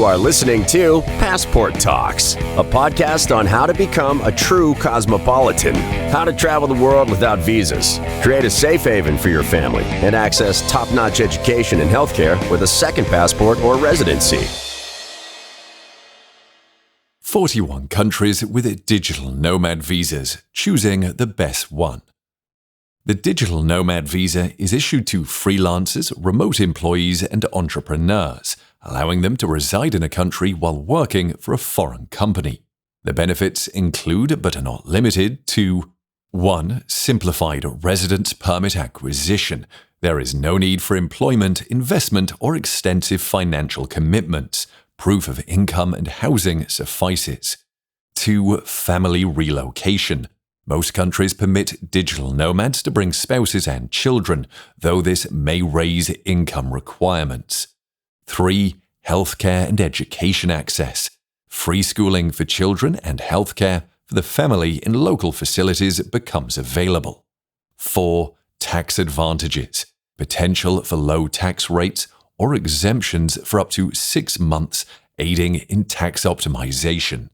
You are listening to Passport Talks, a podcast on how to become a true cosmopolitan, how to travel the world without visas, create a safe haven for your family, and access top-notch education and healthcare with a second passport or residency. 41 countries with digital nomad visas, choosing the best one. The Digital Nomad visa is issued to freelancers, remote employees, and entrepreneurs, allowing them to reside in a country while working for a foreign company. The benefits include, but are not limited to: 1. Simplified residence permit acquisition. There is no need for employment, investment, or extensive financial commitments. Proof of income and housing suffices. 2. Family relocation. Most countries permit digital nomads to bring spouses and children, though this may raise income requirements. 3. Healthcare and education access. Free schooling for children and healthcare for the family in local facilities becomes available. 4. Tax advantages. Potential for low tax rates or exemptions for up to 6 months, aiding in tax optimization.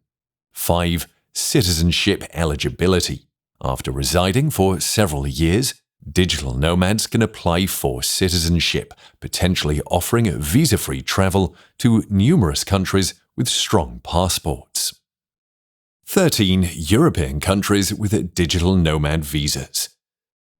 5. Citizenship eligibility. After residing for several years, digital nomads can apply for citizenship, potentially offering visa-free travel to numerous countries with strong passports. 13 European countries with digital nomad visas.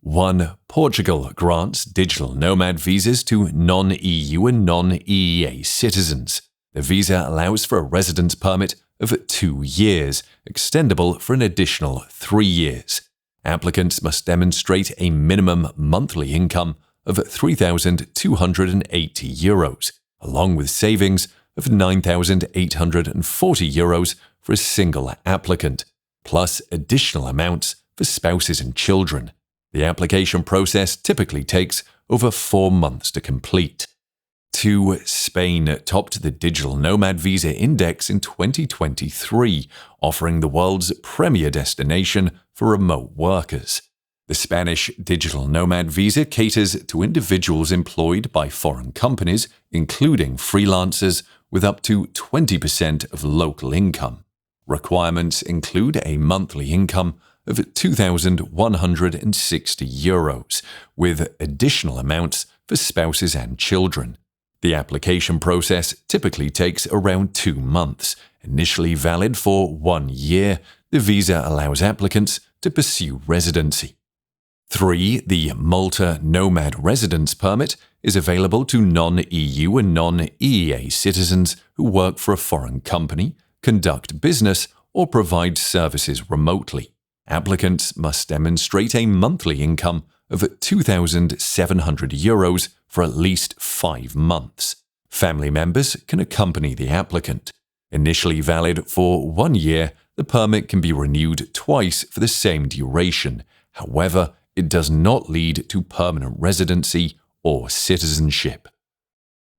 1. Portugal grants digital nomad visas to non-EU and non-EEA citizens. The visa allows for a residence permit of 2 years, extendable for an additional 3 years. Applicants must demonstrate a minimum monthly income of €3,280, along with savings of €9,840 for a single applicant, plus additional amounts for spouses and children. The application process typically takes over 4 months to complete. 2. Spain topped the Digital Nomad Visa Index in 2023, offering the world's premier destination for remote workers. The Spanish Digital Nomad Visa caters to individuals employed by foreign companies, including freelancers, with up to 20% of local income. Requirements include a monthly income of €2,160, with additional amounts for spouses and children. The application process typically takes around 2 months. Initially valid for 1 year, the visa allows applicants to pursue residency. 3. The Malta Nomad Residence Permit is available to non-EU and non-EEA citizens who work for a foreign company, conduct business, or provide services remotely. Applicants must demonstrate a monthly income of €2,700 for at least 5 months. Family members can accompany the applicant. Initially valid for 1 year, the permit can be renewed twice for the same duration. However, it does not lead to permanent residency or citizenship.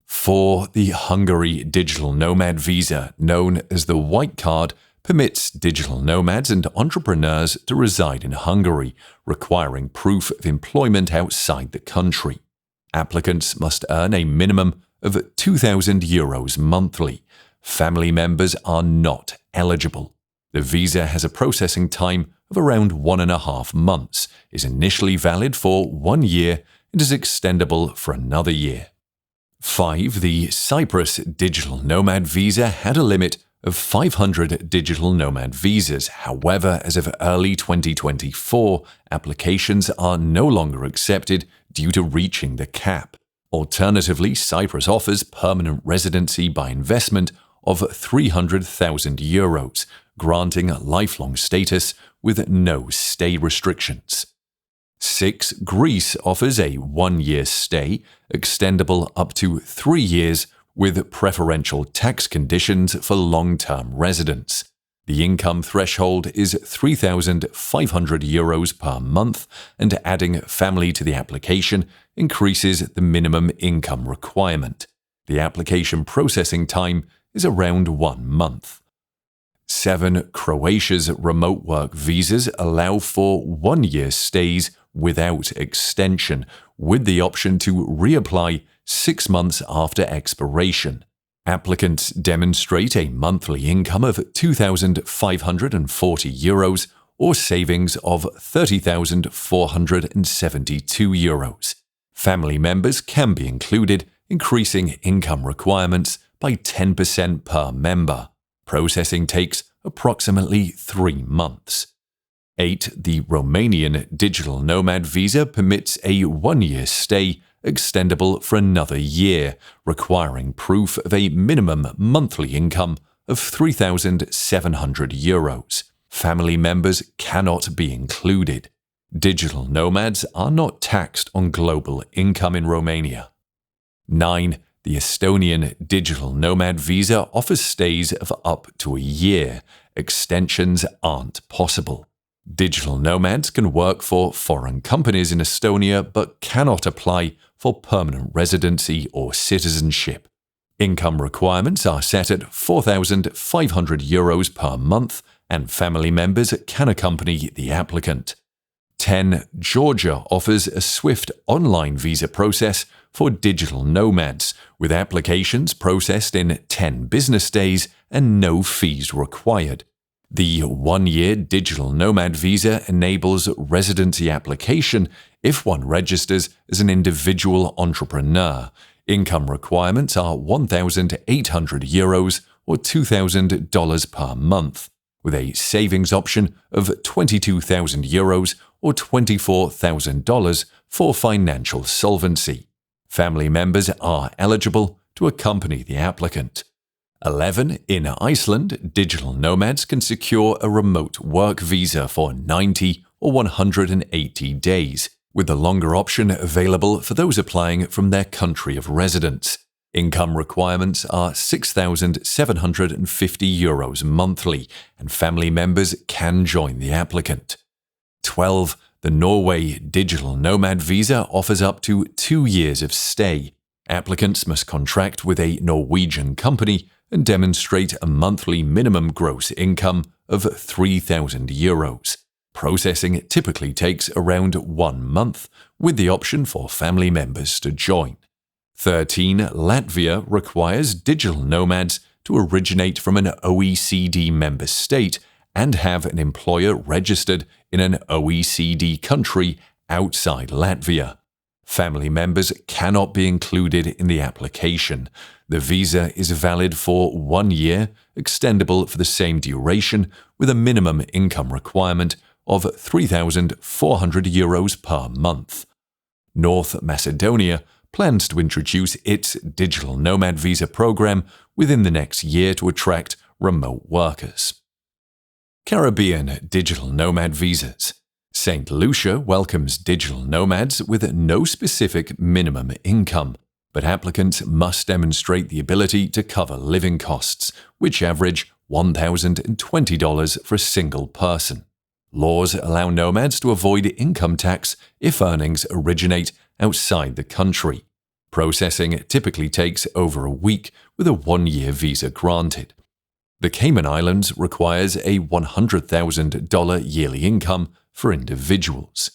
4. The Hungary Digital Nomad Visa, known as the White Card, permits digital nomads and entrepreneurs to reside in Hungary, requiring proof of employment outside the country. Applicants must earn a minimum of €2,000 monthly. Family members are not eligible. The visa has a processing time of around 1.5 months, is initially valid for 1 year, and is extendable for another year. 5. The Cyprus Digital Nomad Visa had a limit of 500 digital nomad visas. However, as of early 2024, applications are no longer accepted due to reaching the cap. Alternatively, Cyprus offers permanent residency by investment of €300,000, granting a lifelong status with no stay restrictions. 6. Greece offers a 1-year stay, extendable up to 3 years, with preferential tax conditions for long-term residents. The income threshold is €3,500 per month, and adding family to the application increases the minimum income requirement. The application processing time is around 1 month. 7. Croatia's remote work visas allow for 1-year stays without extension, with the option to reapply 6 months after expiration. Applicants demonstrate a monthly income of €2,540 or savings of €30,472. Family members can be included, increasing income requirements by 10% per member. Processing takes approximately 3 months. 8. The Romanian Digital Nomad visa permits a 1-year stay extendable for another year, requiring proof of a minimum monthly income of €3,700. Family members cannot be included. Digital nomads are not taxed on global income in Romania. 9. The Estonian Digital Nomad visa offers stays of up to a year. Extensions aren't possible. Digital nomads can work for foreign companies in Estonia but cannot apply for permanent residency or citizenship. Income requirements are set at €4,500 per month, and family members can accompany the applicant. 10. Georgia offers a swift online visa process for digital nomads, with applications processed in 10 business days and no fees required. The 1-year digital nomad visa enables residency application if one registers as an individual entrepreneur. Income requirements are €1,800 or $2,000 per month, with a savings option of €22,000 or $24,000 for financial solvency. Family members are eligible to accompany the applicant. 11. In Iceland, digital nomads can secure a remote work visa for 90 or 180 days, with the longer option available for those applying from their country of residence. Income requirements are €6,750 monthly, and family members can join the applicant. 12. The Norway Digital Nomad visa offers up to 2 years of stay. Applicants must contract with a Norwegian company and demonstrate a monthly minimum gross income of €3,000. Processing typically takes around 1 month, with the option for family members to join. 13. Latvia requires digital nomads to originate from an OECD member state and have an employer registered in an OECD country outside Latvia. Family members cannot be included in the application. The visa is valid for 1 year, extendable for the same duration, with a minimum income requirement of €3,400 per month. North Macedonia plans to introduce its digital nomad visa program within the next year to attract remote workers. Caribbean digital nomad visas. St. Lucia welcomes digital nomads with no specific minimum income, but applicants must demonstrate the ability to cover living costs, which average $1,020 for a single person. Laws allow nomads to avoid income tax if earnings originate outside the country. Processing typically takes over a week, with a 1-year visa granted. The Cayman Islands requires a $100,000 yearly income for individuals.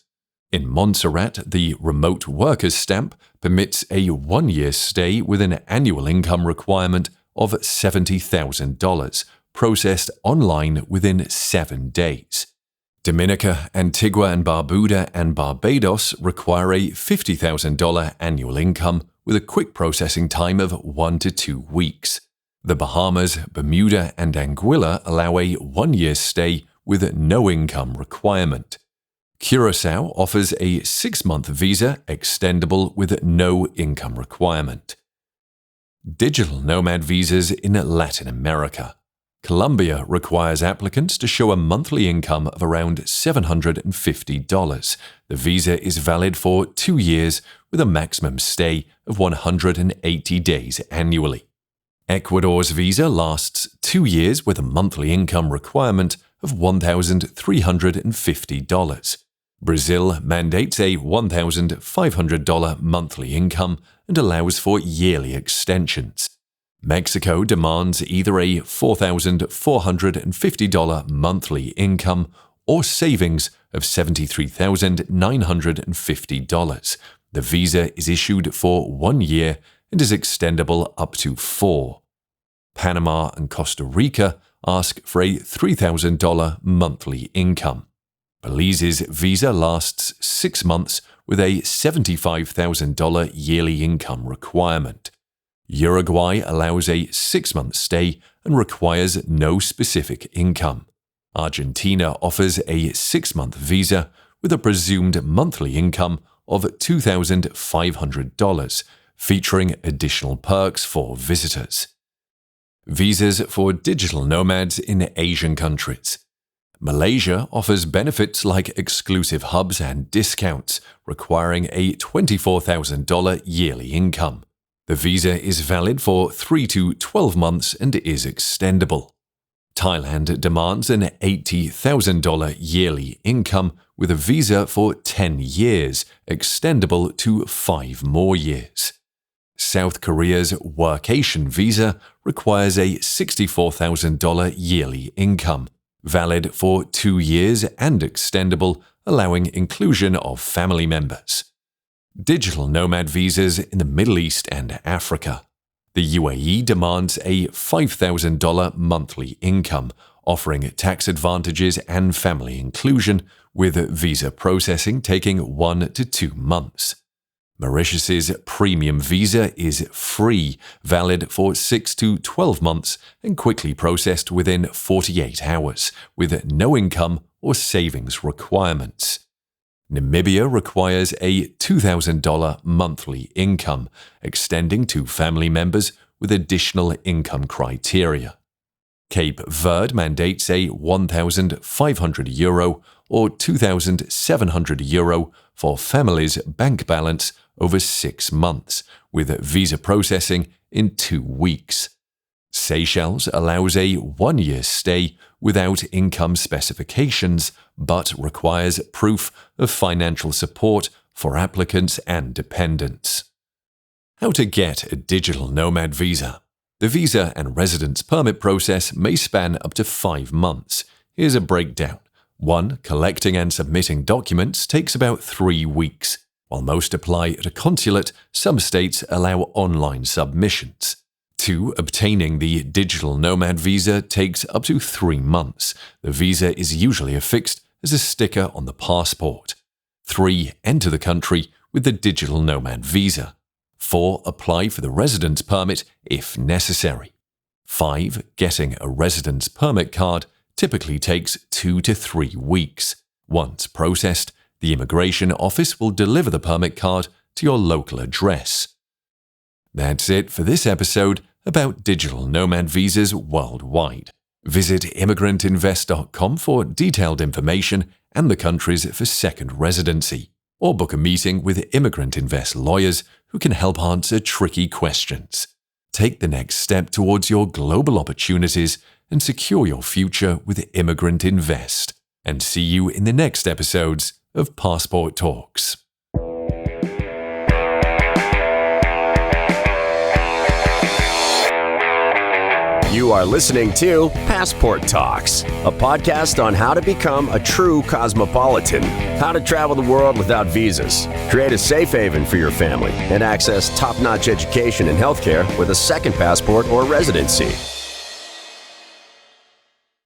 In Montserrat, the remote workers stamp permits a 1-year stay with an annual income requirement of $70,000, processed online within 7 days. Dominica, Antigua and Barbuda and Barbados require a $50,000 annual income with a quick processing time of 1 to 2 weeks. The Bahamas, Bermuda and Anguilla allow a 1-year stay with no income requirement. Curacao offers a 6-month visa extendable with no income requirement. Digital nomad visas in Latin America. Colombia requires applicants to show a monthly income of around $750. The visa is valid for 2 years with a maximum stay of 180 days annually. Ecuador's visa lasts 2 years with a monthly income requirement of $1,350. Brazil mandates a $1,500 monthly income and allows for yearly extensions. Mexico demands either a $4,450 monthly income or savings of $73,950. The visa is issued for 1 year and is extendable up to 4. Panama and Costa Rica ask for a $3,000 monthly income. Belize's visa lasts 6 months with a $75,000 yearly income requirement. Uruguay allows a 6-month stay and requires no specific income. Argentina offers a 6-month visa with a presumed monthly income of $2,500, featuring additional perks for visitors. Visas for digital nomads in Asian countries. Malaysia offers benefits like exclusive hubs and discounts, requiring a $24,000 yearly income. The visa is valid for 3 to 12 months and is extendable. Thailand demands an $80,000 yearly income with a visa for 10 years, extendable to 5 more years. South Korea's workation visa requires a $64,000 yearly income, valid for 2 years and extendable, allowing inclusion of family members. Digital nomad visas in the Middle East and Africa. The UAE demands a $5,000 monthly income, offering tax advantages and family inclusion, with visa processing taking 1 to 2 months. Mauritius's premium visa is free, valid for 6 to 12 months and quickly processed within 48 hours, with no income or savings requirements. Namibia requires a $2,000 monthly income, extending to family members with additional income criteria. Cape Verde mandates a €1,500 or €2,700 for families' bank balance over 6 months, with visa processing in 2 weeks. Seychelles allows a 1-year stay without income specifications, but requires proof of financial support for applicants and dependents. How to get a digital nomad visa. The visa and residence permit process may span up to 5 months. Here's a breakdown. 1. Collecting and submitting documents takes about 3 weeks. While most apply at a consulate, some states allow online submissions. 2. Obtaining the digital nomad visa takes up to 3 months. The visa is usually affixed as a sticker on the passport. 3. Enter the country with the digital nomad visa. 4. Apply for the residence permit if necessary. 5. Getting a residence permit card typically takes 2 to 3 weeks. Once processed, the immigration office will deliver the permit card to your local address. That's it for this episode about digital nomad visas worldwide. Visit immigrantinvest.com for detailed information and the countries for second residency, or book a meeting with Immigrant Invest lawyers who can help answer tricky questions. Take the next step towards your global opportunities and secure your future with Immigrant Invest. And see you in the next episodes of Passport Talks. You are listening to Passport Talks, a podcast on how to become a true cosmopolitan, how to travel the world without visas, create a safe haven for your family, and access top-notch education and healthcare with a second passport or residency.